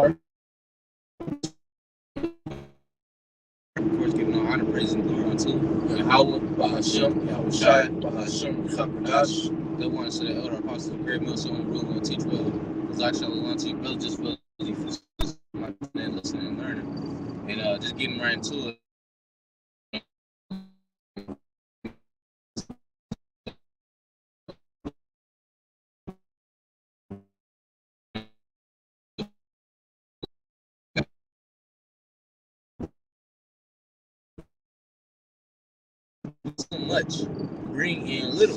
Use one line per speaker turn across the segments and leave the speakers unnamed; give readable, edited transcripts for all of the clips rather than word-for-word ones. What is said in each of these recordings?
course, giving all honor, praise, and glory unto Yahweh, Bahashem, Yahushai, Bahashem, Chakadash. The one said the elder apostle, great milestone, so rule and teach well. As I shall want to you, brothers, just for my listening and learning. And just getting right into it. So much, bring in little.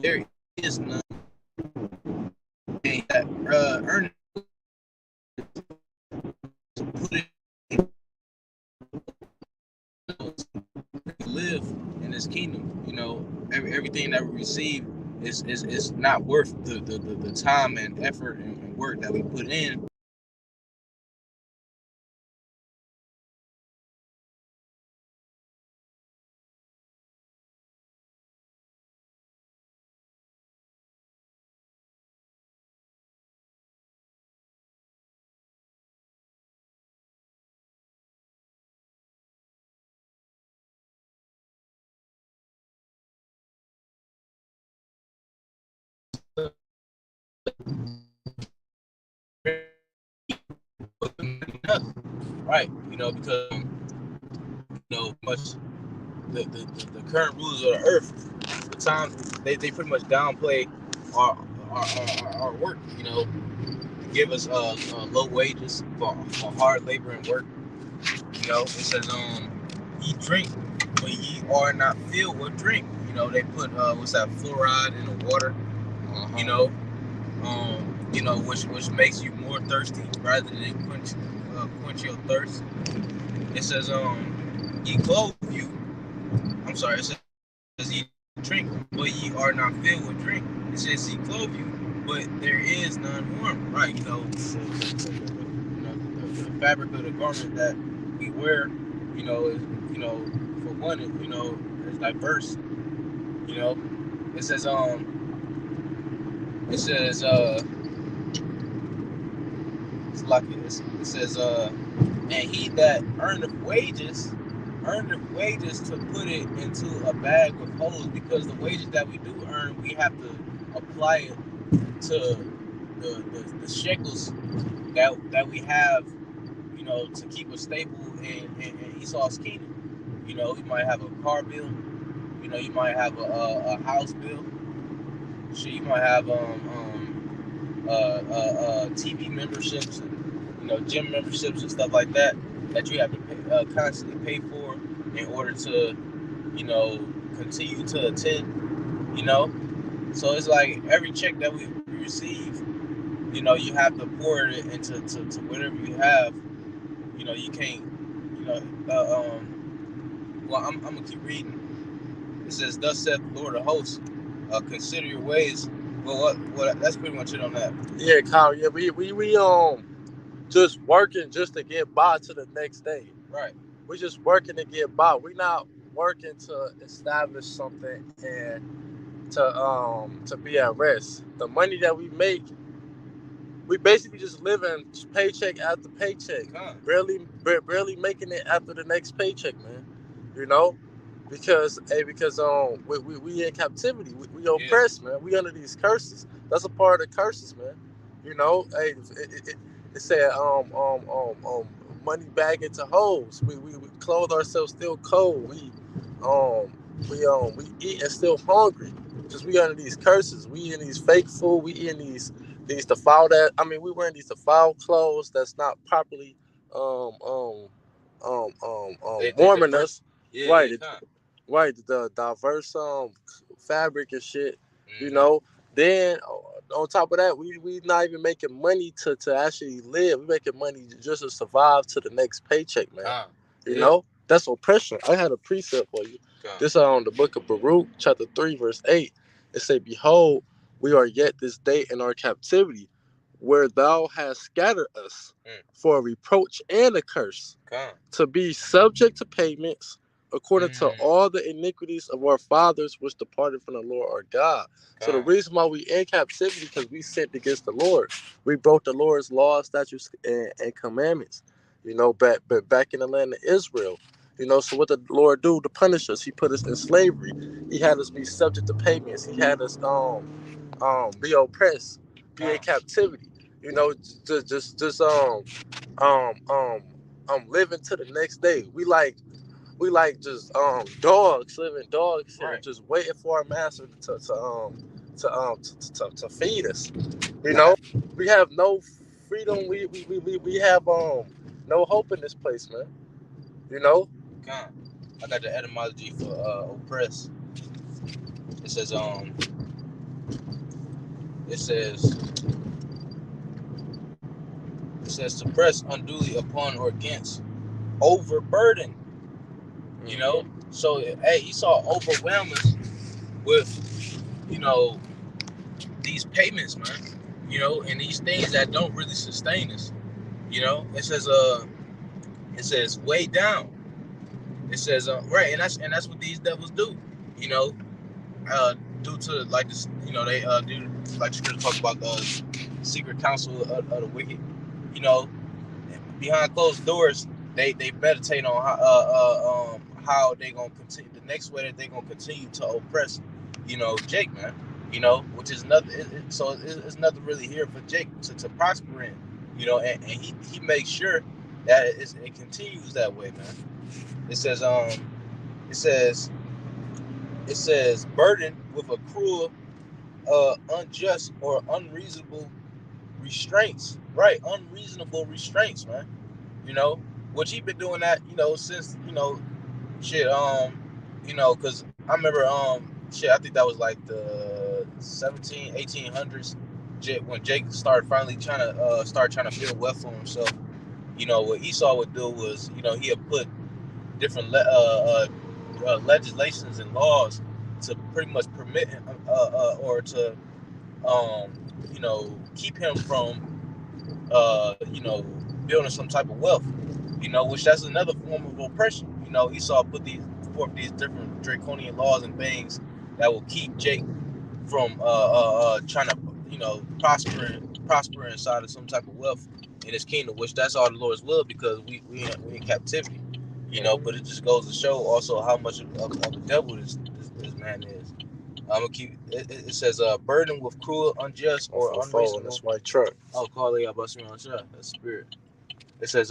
There is none that earn to put it live in this kingdom. You know, everything that we receive is not worth the time and effort and work that we put in. Right, you know, because much the current rulers of the earth, the time they pretty much downplay our work, you know, give us low wages for hard labor and work. You know, it says ye drink, but ye are not filled with drink. You know, they put what's that, fluoride in the water. You know, which makes you more thirsty rather than quench your thirst. It says ye clothe you. I'm sorry. It says ye drink, but ye are not filled with drink. It says ye clothe you, but there is none warm. Right? You know, the fabric of the garment that we wear, you know, is, you know, for one, you know, it's diverse. You know, it says it's like it says and he that earneth wages to put it into a bag with holes, because the wages that we do earn, we have to apply it to the shekels that we have, you know, to keep us stable in Esau's kingdom. You know, you might have a car bill, you know, you might have a house bill, shit, you might have TV memberships, and, you know, gym memberships and stuff like that you have to pay, constantly pay for in order to, you know, continue to attend. You know, so it's like every check that we receive, you know, you have to pour it into to whatever you have. You know, you can't, you know, well, I'm gonna keep reading. It says, "Thus saith the Lord of hosts, consider your ways." Well, what? That's pretty much it on that.
Yeah, Kyle. Yeah, we just working just to get by to the next day.
Right.
We're just working to get by. We're not working to establish something and to be at rest. The money that we make, we basically just living paycheck after paycheck, barely making it after the next paycheck, man. You know, because we in captivity, we oppressed, man. We under these curses. That's a part of the curses, man. You know, hey, it said money bag into holes. We clothe ourselves still cold. We eat and still hungry because we under these curses. We eating these fake food. We eating these defiled that. I mean, we wearing these defiled clothes that's not properly warming us.
Yeah,
right, right. The diverse fabric and shit. You know. Then on top of that, we not even making money to actually live. We making money just to survive to the next paycheck, man. You know, that's oppression. I had a precept for you. This on the book of Baruch, chapter 3, verse 8. It say, "Behold, we are yet this day in our captivity, where thou hast scattered us for a reproach and a curse, to be subject to payments, according to all the iniquities of our fathers, which departed from the Lord our God. So the reason why we in captivity because we sinned against the Lord. We broke the Lord's laws, statutes, and commandments. Back in the land of Israel. So what the Lord do to punish us? He put us in slavery. He had us be subject to payments. He had us be oppressed, be in captivity. Um um living to the next day. We like just dogs living dogs and just waiting for our master to feed us. We have no freedom. We have no hope in this place, man.
God. I got the etymology for oppress. It says it says suppress unduly upon or against, overburden. So hey, Esau overwhelm us with these payments, man. And these things that don't really sustain us. It says way down. It says right, and that's what these devils do. You know, due to like this, they do like scripture talk about the secret counsel of the wicked. Behind closed doors, they meditate on how they gonna continue the next way that they gonna continue to oppress, Jake, man. Which is nothing. So it's nothing really here for Jake to prosper in. And he makes sure that it continues that way, man. It says it says burdened with a cruel, unjust or unreasonable restraints. Right, unreasonable restraints, man. Which he been doing that, since shit. Because I remember shit. I think that was like the 1800s. When Jake started finally trying to build wealth for himself. What Esau would do was, he had put different legislations and laws to pretty much permit him, or to keep him from building some type of wealth. Which that's another form of oppression. Esau put these different draconian laws and things that will keep Jake from trying to prosper inside of some type of wealth in his kingdom, which that's all the Lord's will, because we in captivity. But it just goes to show also how much of the devil this man is. I'm gonna keep. It says burden with cruel, unjust, or unreasonable.
This white truck.
Oh, Carly, I busted around shot. That's spirit. It says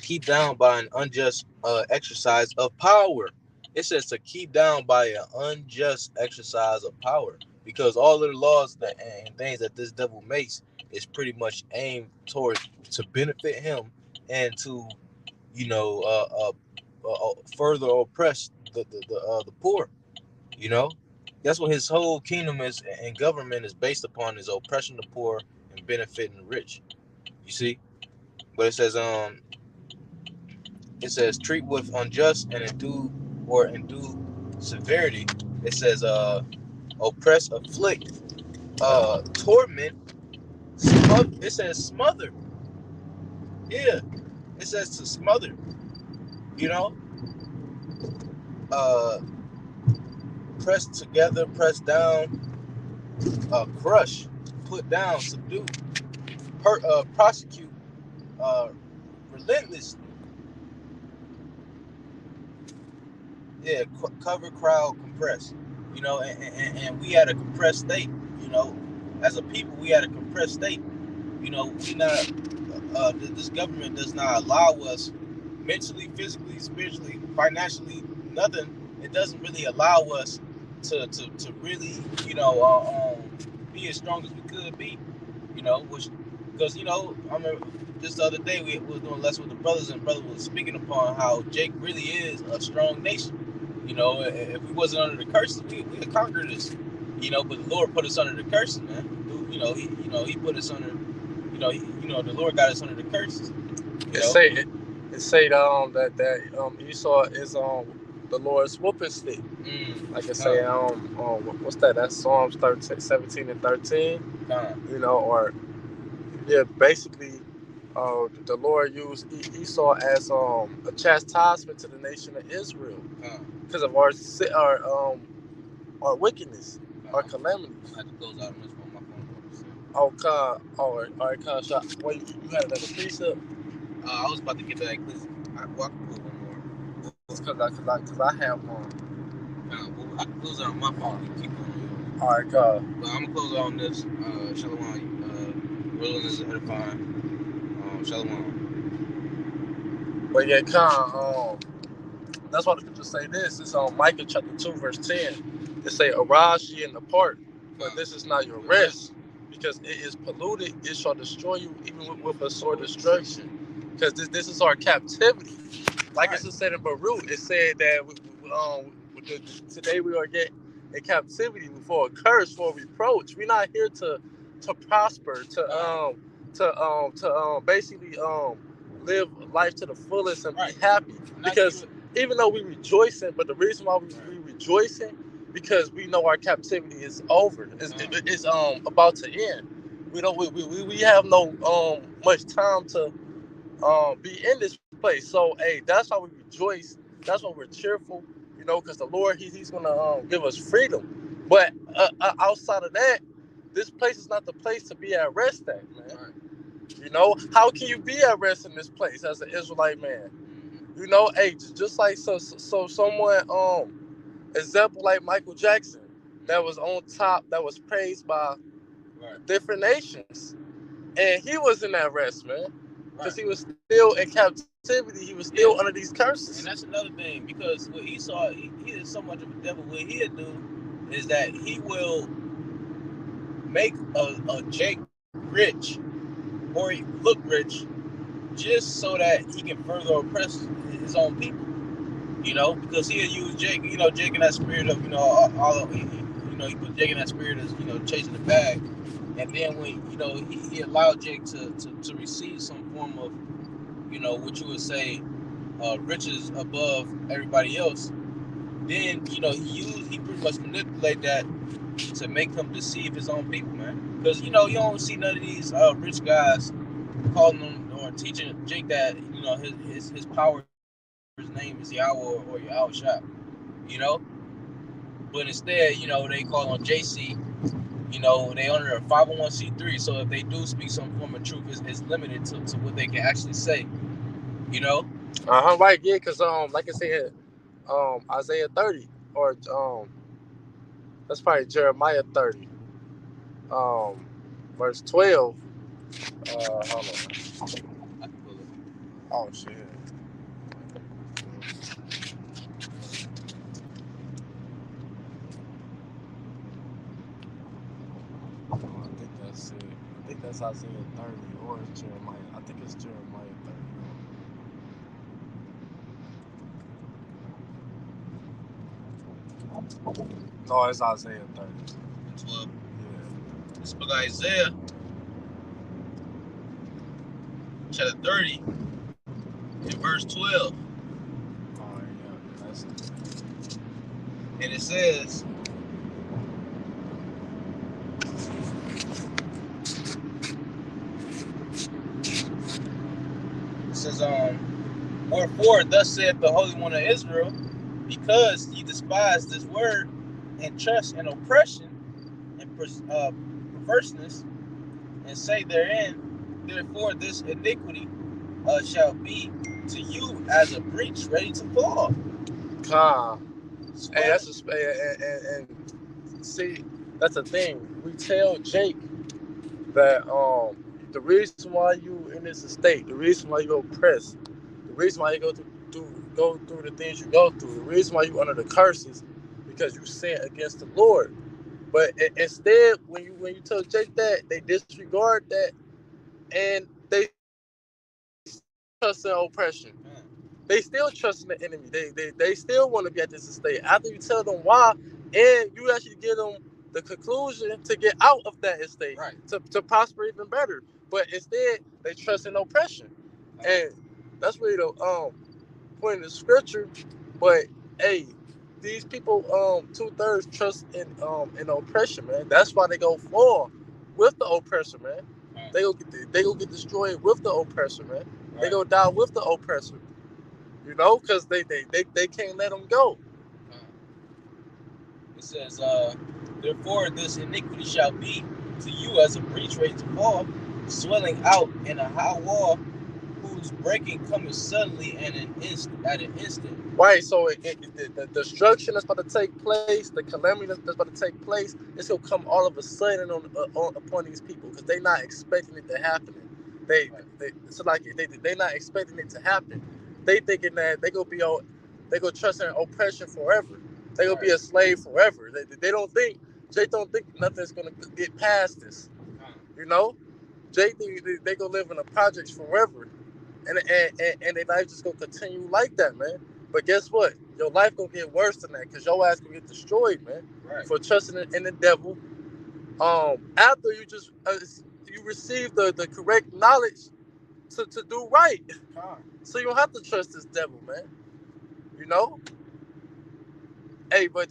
keep down by an unjust exercise of power. It says to keep down by an unjust exercise of power, because all of the laws and things that this devil makes is pretty much aimed towards to benefit him and to further oppress the poor. That's what his whole kingdom is and government is based upon, is oppressing the poor and benefiting the rich. You see, but it says treat with unjust and undue severity. It says oppress, afflict, torment, it says smother. Yeah, it says to smother. Press together, press down, crush, put down, subdue, prosecute, relentlessly. Yeah, cover, crowd, compress. And we at a compressed state. As a people, we at a compressed state. We not. This government does not allow us mentally, physically, spiritually, financially, nothing. It doesn't really allow us to really, be as strong as we could be. Which, because I remember just the other day we was doing less with the brothers, and brother was speaking upon how Jake really is a strong nation. If we wasn't under the curses, we could conquer this. But the Lord put us under the curses, man. He put us under. The Lord got us under the curses.
It say that Esau is the Lord's whooping stick. Like I say, what's that? That's Psalms 17 and 13. Or basically, The Lord used Esau as a chastisement to the nation of Israel because of our wickedness, our calamity.
I had to close out on this one. My phone.
Oh, God. All right, shot. Wait, you had another precept?
I was about to get back because I walked through one more.
It's because I have one.
I can close out on my phone. You keep going.
All right, God.
But I'm gonna close out on this. Shalom. Willing is edifying. Shalom.
But yeah, that's why the scriptures say this. It's on Micah chapter 2, verse 10. It say, arise ye and depart, for this is not your rest, because it is polluted. It shall destroy you, even with a sore destruction. Because this is our captivity. Like right. It said in Baruch, it said that today we are getting in captivity for a curse, for a reproach. We're not here to prosper, to basically live life to the fullest and be happy. Because even though we rejoicing, but the reason why we rejoicing because we know our captivity is over. It's about to end. We have no much time to be in this place. So hey, that's why we rejoice. That's why we're cheerful. Because the Lord He's gonna give us freedom. But outside of that, this place is not the place to be at rest at, man. Right. How can you be at rest in this place as an Israelite man? Hey, just like so someone example like Michael Jackson that was on top, that was praised by different nations, and he was in that rest, man, because he was still in captivity. He was still under these curses.
And that's another thing, because with Esau, he is so much of a devil. What he'll do is that he will make a Jake rich or look rich just so that he can further oppress his own people. Because he'll use Jake, Jake in that spirit of, he put Jake in that spirit as, chasing the bag. And then when, he allowed Jake to receive some form of, what you would say, riches above everybody else, then, he pretty much manipulate that to make him deceive his own people, man. Because, you don't see none of these rich guys calling them or teaching Jake that, his power, his name is Yahweh or Yahweh Shah, But instead, they call on JC, they under a 501c3. So if they do speak some form of truth, it's limited to what they can actually say,
Right, yeah, because like I said, Isaiah 30 or that's probably Jeremiah 30, verse 12. Hold on. Oh shit. I think that's Isaiah 30 or it's Jeremiah. I think it's Jeremiah 30. No, it's Isaiah 30.
12.
Yeah.
This book of Isaiah, chapter 30, in verse 12.
Oh, yeah, that's it.
And it says, wherefore thus saith the Holy One of Israel, because ye despise this word and trust in oppression and perverseness, and say therein, therefore this iniquity shall be to you as a breach ready to fall.
Hey, and see, that's the thing. We tell Jake that the reason why you in this estate, the reason why you oppressed, the reason why you go through the things you go through, the reason why you under the curses, because you sin against the Lord. But instead, when you tell Jake that, they disregard that, and they trust in oppression. They still trust in the enemy. They still want to be at this estate. After you tell them why, and you actually give them the conclusion to get out of that estate, to prosper even better. But instead, they trust in oppression. And that's really the point in the scripture. But hey, these people 2/3 trust in oppression, man. That's why they go for with the oppressor, man. they go get destroyed with the oppressor, man.
Right.
They go die with the oppressor. You know, because they can't let them go.
It says, therefore this iniquity shall be to you as a breach ready to fall, swelling out in a high wall, whose breaking cometh suddenly and at an instant.
Right, so the destruction that's about to take place, the calamity that's about to take place, it's gonna come all of a sudden upon these people because they're not expecting it to happen. They not expecting it to happen. They thinking that they gonna trust in oppression forever. They gonna be a slave forever. They don't think nothing's gonna get past this. You know, Jay think they gonna live in the projects forever, and their life just gonna continue like that, man. But guess what? Your life gonna get worse than that because your ass gonna get destroyed, man, for trusting in the devil. After you just you receive the correct knowledge to do right, so you don't have to trust this devil, man. You know. Hey, but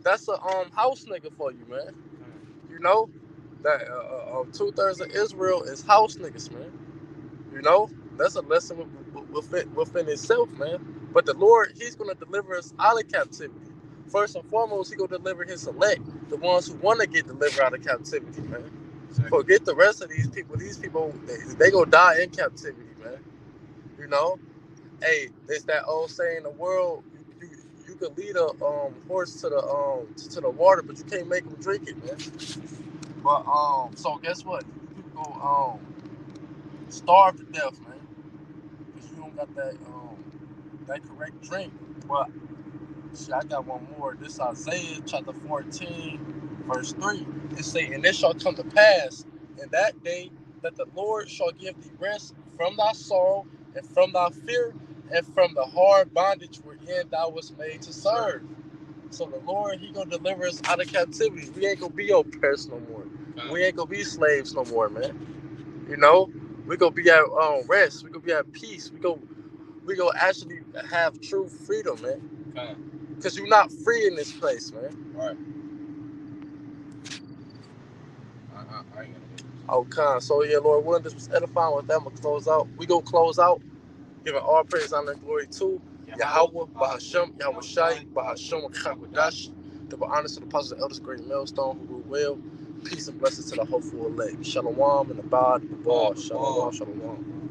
that's a house nigga for you, man. You know that 2/3 of Israel is house niggas, man. You know that's a lesson within itself, man. But the Lord, He's gonna deliver us out of captivity. First and foremost, He gonna deliver His elect, the ones who want to get delivered out of captivity, man. Exactly. Forget the rest of these people. These people, they gonna die in captivity, man. You know. Hey, it's that old saying: the world, you can lead a horse to the water, but you can't make him drink it, man. But so guess what? People go starve to death, man, because you don't got that correct drink. But shit, I got one more. This Isaiah chapter 14, verse 3. It say, and it shall come to pass in that day that the Lord shall give thee rest from thy sorrow and from thy fear and from the hard bondage wherein thou wast made to serve. So the Lord, He gonna deliver us out of captivity. We ain't gonna be oppressed no more. We ain't gonna be slaves no more, man. You know, we gonna be at rest. We gonna be at peace. We gonna actually have true freedom, man. Because you're not free in this place, man.
Right. I ain't gonna
Okay, so yeah, Lord willing, this was edifying. With that, I'm gonna close out. We gonna close out, giving all praise, honor, and glory to Yahweh, Bahashem, Yahweh Shai, Bahashem, Kakwadash, the honors to the apostles and elders, great millstone, who rule well. Peace and blessings to the hopeful elect. Shalom and abad, Shalom, shalom.